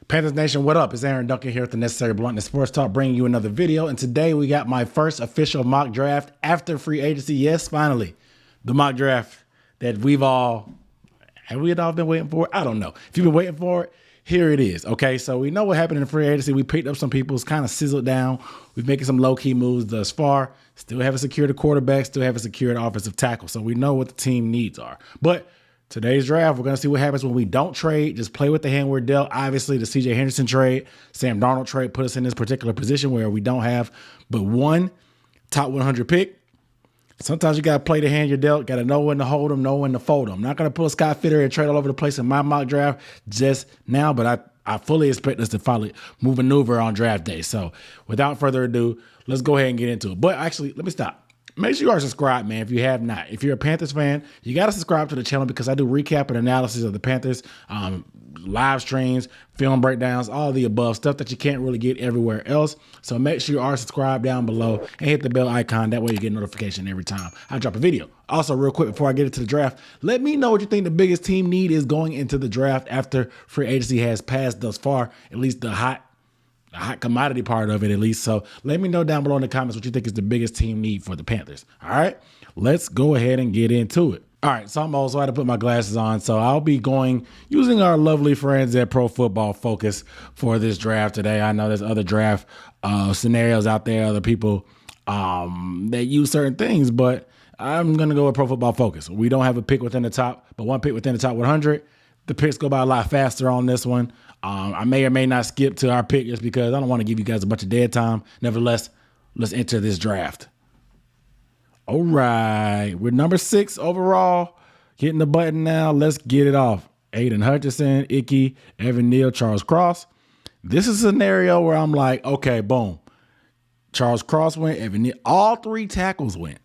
Panthers Nation, what up? It's Aaron Duncan here with the Necessary Bluntness Sports Talk, bringing you another video. And today we got my first official mock draft after free agency. Yes, finally, the mock draft that we all been waiting for? I don't know. If you've been waiting for it, here it is. Okay, so we know what happened in the free agency. We picked up some people. It's kind of sizzled down. We've making some low-key moves thus far. Still haven't secured a quarterback. Still haven't secured an offensive tackle. So we know what the team needs are. But today's draft, we're going to see what happens when we don't trade. Just play with the hand we're dealt. Obviously, the C.J. Henderson trade, Sam Darnold trade put us in this particular position where we don't have but one top 100 pick. Sometimes you got to play the hand you're dealt. Got to know when to hold them, know when to fold them. I'm not going to pull a Scott Fitter and trade all over the place in my mock draft just now, but I fully expect us to finally maneuver on draft day. So without further ado, let's go ahead and get into it. But actually, let me stop. Make sure you are subscribed, man, if you have not. If you're a Panthers fan, you got to subscribe to the channel because I do recap and analysis of the Panthers, live streams, film breakdowns, all the above, stuff that you can't really get everywhere else. So make sure you are subscribed down below and hit the bell icon. That way you get notification every time I drop a video. Also, real quick, before I get into the draft, let me know what you think the biggest team need is going into the draft after free agency has passed thus far, at least the hot commodity part of it, at least. So let me know down below in the comments what you think is the biggest team need for the Panthers. All right, let's go ahead and get into it. All right, so I'm also had to put my glasses on. So I'll be using our lovely friends at Pro Football Focus for this draft today. I know there's other draft scenarios out there, other people that use certain things, but I'm going to go with Pro Football Focus. We don't have a pick within the top, but one pick within the top 100. The picks go by a lot faster on this one. I may or may not skip to our pick just because I don't want to give you guys a bunch of dead time. Nevertheless, let's enter this draft. All right. We're number 6 overall. Hitting the button now. Let's get it off. Aiden Hutchinson, Icky, Evan Neal, Charles Cross. This is a scenario where I'm like, okay, boom. Charles Cross went, Evan Neal. All 3 tackles went.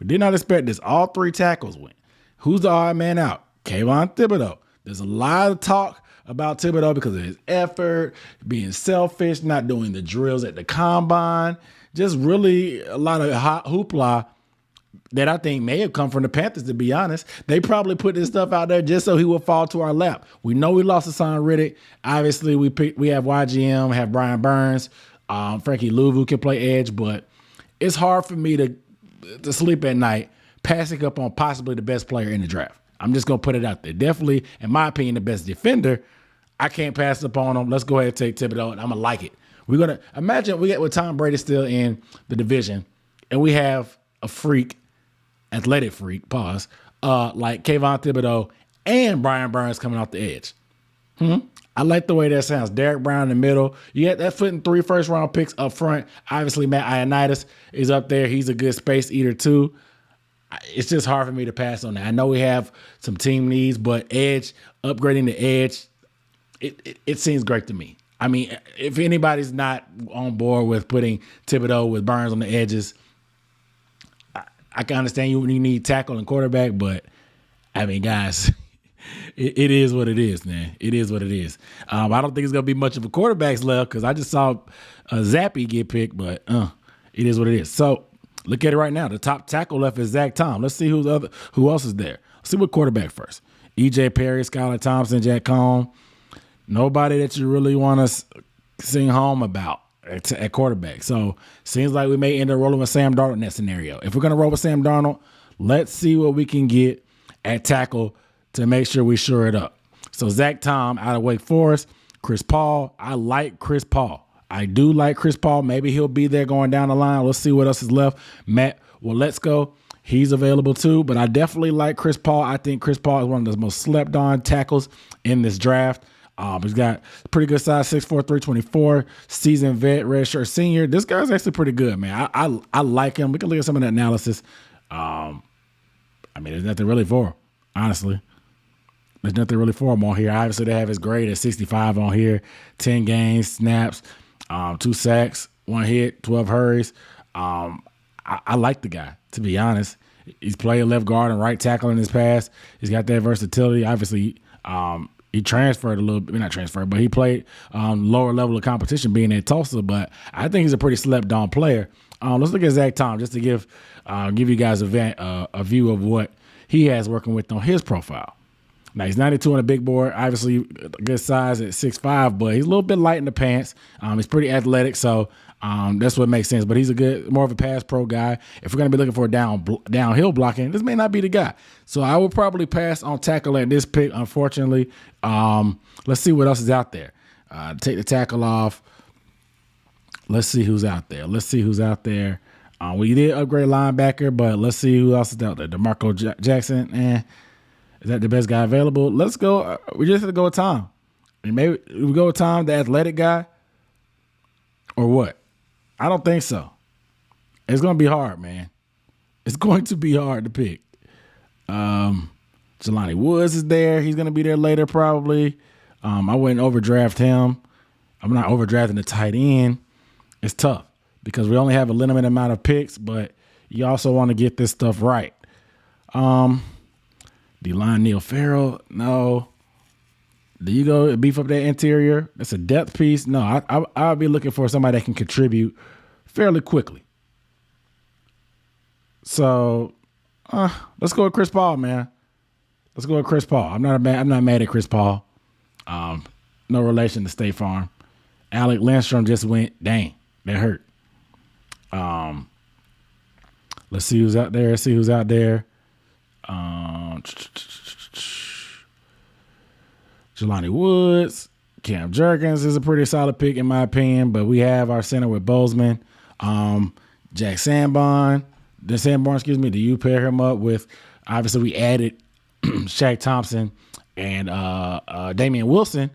We did not expect this. All 3 tackles went. Who's the odd man out? Kayvon Thibodeau. There's a lot of talk about Thibodeau because of his effort, being selfish, not doing the drills at the combine. Just really a lot of hot hoopla that I think may have come from the Panthers, to be honest. They probably put this stuff out there just so he would fall to our lap. We know we lost Hassan Riddick. Obviously, we have YGM, have Brian Burns, Frankie Louvu can play edge, but it's hard for me to sleep at night passing up on possibly the best player in the draft. I'm just going to put it out there. Definitely, in my opinion, the best defender. I can't pass up on him. Let's go ahead and take Thibodeau, and I'm going to like it. We're going to imagine we get with Tom Brady still in the division, and we have a freak, athletic freak, pause, like Kayvon Thibodeau and Brian Burns coming off the edge. I like the way that sounds. Derek Brown in the middle. You got that foot in 3 first-round picks up front. Obviously, Matt Ioannidis is up there. He's a good space eater, too. It's just hard for me to pass on that. I know we have some team needs, but edge, upgrading the edge, it seems great to me. I mean, if anybody's not on board with putting Thibodeau with Burns on the edges, I can understand you need tackle and quarterback, but I mean, guys, it is what it is, man. It is what it is. I don't think it's going to be much of a quarterbacks left because I just saw Zappy get picked, but it is what it is. So look at it right now. The top tackle left is Zach Tom. Let's see who else is there. Let's see what quarterback first. E.J. Perry, Skylar Thompson, Jack Cohn. Nobody that you really want to sing home about at quarterback. So seems like we may end up rolling with Sam Darnold in that scenario. If we're going to roll with Sam Darnold, let's see what we can get at tackle to make sure we shore it up. So Zach Tom out of Wake Forest. Chris Paul. I like Chris Paul. I do like Chris Paul. Maybe he'll be there going down the line. Let's see what else is left. Matt Rhule. He's available too, but I definitely like Chris Paul. I think Chris Paul is one of the most slept on tackles in this draft. He's got pretty good size, 6'4", 324, seasoned vet, redshirt senior. This guy's actually pretty good, man. I like him. We can look at some of the analysis. I mean, there's nothing really for him, honestly. There's nothing really for him on here. Obviously, they have his grade at 65 on here, 10 games, snaps, 2 sacks, 1 hit, 12 hurries. I like the guy, to be honest. He's played left guard and right tackle in his past. He's got that versatility. Obviously, he transferred a little bit, not transferred, but he played lower level of competition being at Tulsa. But I think he's a pretty slept on player. Let's look at Zach Tom just to give you guys a view of what he has working with on his profile. Now he's 92 on a big board, obviously good size at 6'5", but he's a little bit light in the pants. He's pretty athletic, so that's what makes sense. But he's more of a pass pro guy. If we're gonna be looking for downhill blocking, this may not be the guy. So I would probably pass on tackle at this pick, unfortunately. Let's see what else is out there. Take the tackle off. Let's see who's out there. We did upgrade linebacker, but let's see who else is out there. DeMarco Jackson, is that the best guy available? Let's go. We just have to go with Tom. And maybe we go with Tom, the athletic guy, or what? I don't think so. It's going to be hard, man. It's going to be hard to pick. Jelani Woods is there. He's going to be there later probably. I wouldn't overdraft him. I'm not overdrafting the tight end. It's tough because we only have a limited amount of picks, but you also want to get this stuff right. D-line Neil Farrell, no. Do you go beef up that interior? That's a depth piece. No, I'll be looking for somebody that can contribute fairly quickly. So let's go with Chris Paul, man. Let's go with Chris Paul. I'm not mad at Chris Paul. No relation to State Farm. Alec Lindstrom just went. Dang, that hurt. Let's see who's out there. Jelani Woods, Cam Jerkins is a pretty solid pick in my opinion, but we have our center with Bozeman, Jack Sanborn. Do you pair him up with? Obviously, we added Shaq Thompson and Damian Wilson,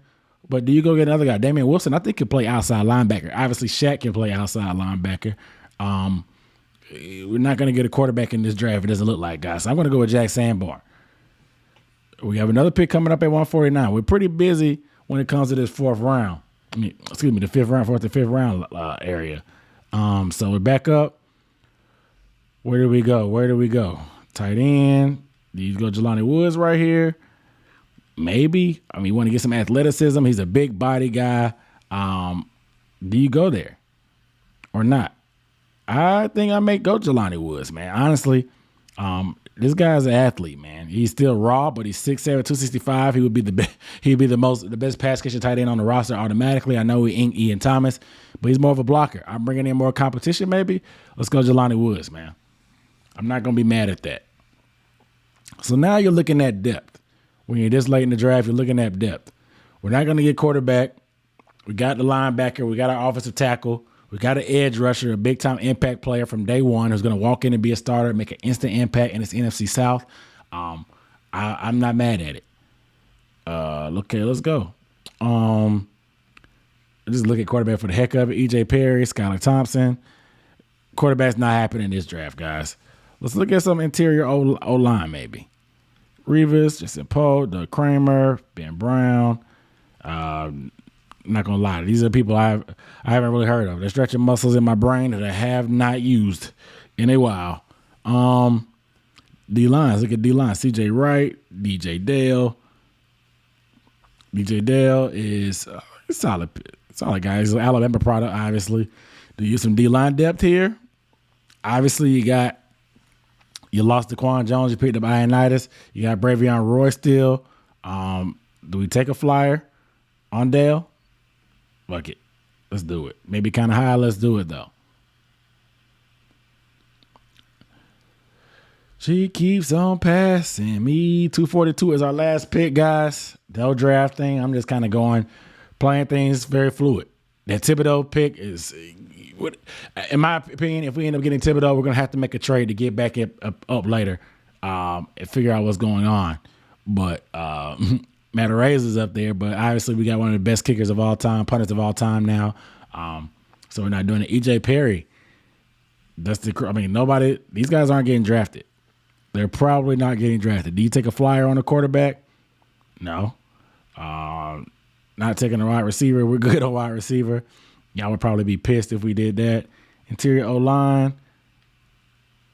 but do you go get another guy? Damian Wilson, I think, can play outside linebacker. Obviously, Shaq can play outside linebacker. We're not going to get a quarterback in this draft. It doesn't look like, guys. So I'm going to go with Jack Sanborn. We have another pick coming up at 149. We're pretty busy when it comes to this the fourth and fifth round area. So we're back up. Where do we go? Tight end. Do you go Jelani Woods right here? Maybe. You want to get some athleticism. He's a big body guy. Do you go there or not? I think I may go Jelani Woods, man. Honestly, this guy's an athlete, man. He's still raw, but he's 6'7", 265. He would be the best pass catcher tight end on the roster automatically. I know he ain't Ian Thomas, but he's more of a blocker. I'm bringing in more competition, maybe. Let's go Jelani Woods, man. I'm not gonna be mad at that. So now you're looking at depth. When you're this late in the draft, you're looking at depth. We're not gonna get quarterback. We got the linebacker. We got our offensive tackle. We got an edge rusher, a big-time impact player from day one who's going to walk in and be a starter, make an instant impact in this NFC South. I'm not mad at it. Okay, let's go. Just look at quarterback for the heck of it. E.J. Perry, Skylar Thompson. Quarterback's not happening in this draft, guys. Let's look at some interior O-line maybe. Revis, Justin Poe, Doug Kramer, Ben Brown. I'm not gonna lie, these are people I haven't really heard of. They're stretching muscles in my brain that I have not used in a while. D-lines, look at D-line. C.J. Wright, DJ Dale. DJ Dale is a solid guy. He's an Alabama product, obviously. Do you use some D-line depth here? Obviously, you lost Daquan Jones. You picked up Ioannidis. You got Bravion Roy still. Do we take a flyer on Dale? Fuck it. Let's do it. Maybe kind of high. Let's do it, though. She keeps on passing me. 242 is our last pick, guys. No draft thing. I'm just kind of playing things very fluid. That Thibodeau pick is, in my opinion, if we end up getting Thibodeau, we're going to have to make a trade to get back up later and figure out what's going on. But Matt Rhule is up there, but obviously we got one of the best kickers of all time, punters of all time now. So we're not doing it. E.J. Perry, these guys aren't getting drafted. They're probably not getting drafted. Do you take a flyer on a quarterback? No. Not taking a wide receiver. We're good on wide receiver. Y'all would probably be pissed if we did that. Interior O-line.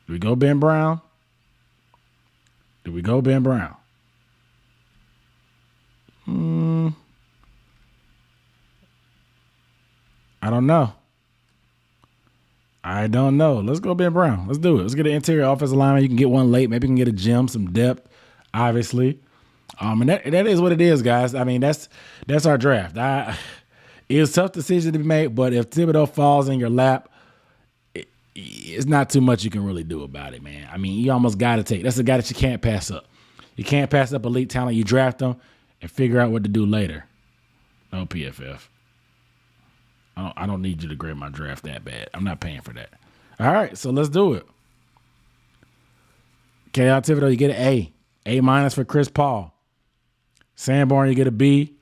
Do we go Ben Brown? I don't know. Let's go Ben Brown. Let's do it. Let's get an interior offensive lineman. You can get one late. Maybe you can get a gem, some depth, obviously. And that is what it is, guys. I mean, that's our draft. It's a tough decision to be made, but if Thibodeau falls in your lap, it's not too much you can really do about it, man. I mean, you almost got to take. That's a guy that you can't pass up. You can't pass up elite talent. You draft them and figure out what to do later. No PFF. I don't need you to grade my draft that bad. I'm not paying for that. All right, so let's do it. Kayvon Thibodeau, you get an A. A- for Chris Paul. Sanborn, you get a B.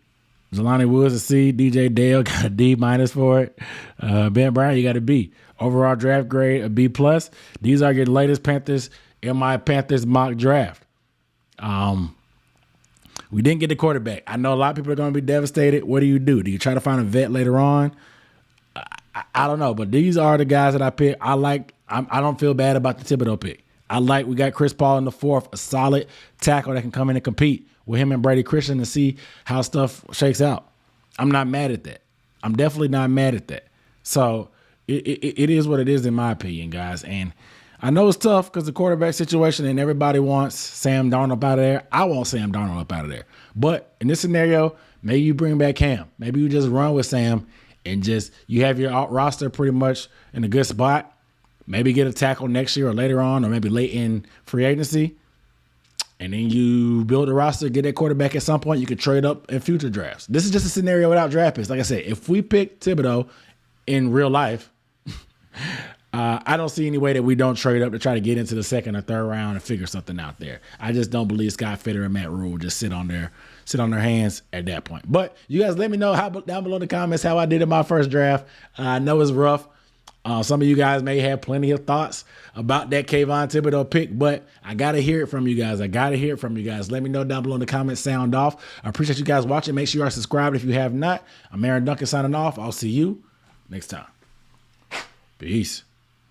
Jelani Woods, a C. DJ Dale got a D- for it. Ben Bryant, you got a B. Overall draft grade, a B+. These are your latest Panthers in my Panthers mock draft. We didn't get the quarterback. I know a lot of people are going to be devastated. What do? Do you try to find a vet later on? I don't know, but these are the guys that I picked. I don't feel bad about the Thibodeau pick. We got Chris Paul in the 4th, a solid tackle that can come in and compete with him and Brady Christian to see how stuff shakes out. I'm not mad at that. I'm definitely not mad at that. So it is what it is in my opinion, guys. And I know it's tough because the quarterback situation and everybody wants Sam Darnold up out of there. I want Sam Darnold up out of there. But in this scenario, maybe you bring back Cam. Maybe you just run with Sam and you have your roster pretty much in a good spot. Maybe get a tackle next year or later on, or maybe late in free agency. And then you build a roster, get that quarterback at some point. You could trade up in future drafts. This is just a scenario without draft picks. Like I said, if we pick Thibodeau in real life, I don't see any way that we don't trade up to try to get into the 2nd or 3rd round and figure something out there. I just don't believe Scott Fitter and Matt Rhule just sit on their hands at that point. But you guys let me know down below in the comments how I did in my first draft. I know it's rough. Some of you guys may have plenty of thoughts about that Kayvon Thibodeau pick, but I got to hear it from you guys. Let me know down below in the comments. Sound off. I appreciate you guys watching. Make sure you are subscribed if you have not. I'm Aaron Duncan signing off. I'll see you next time. Peace.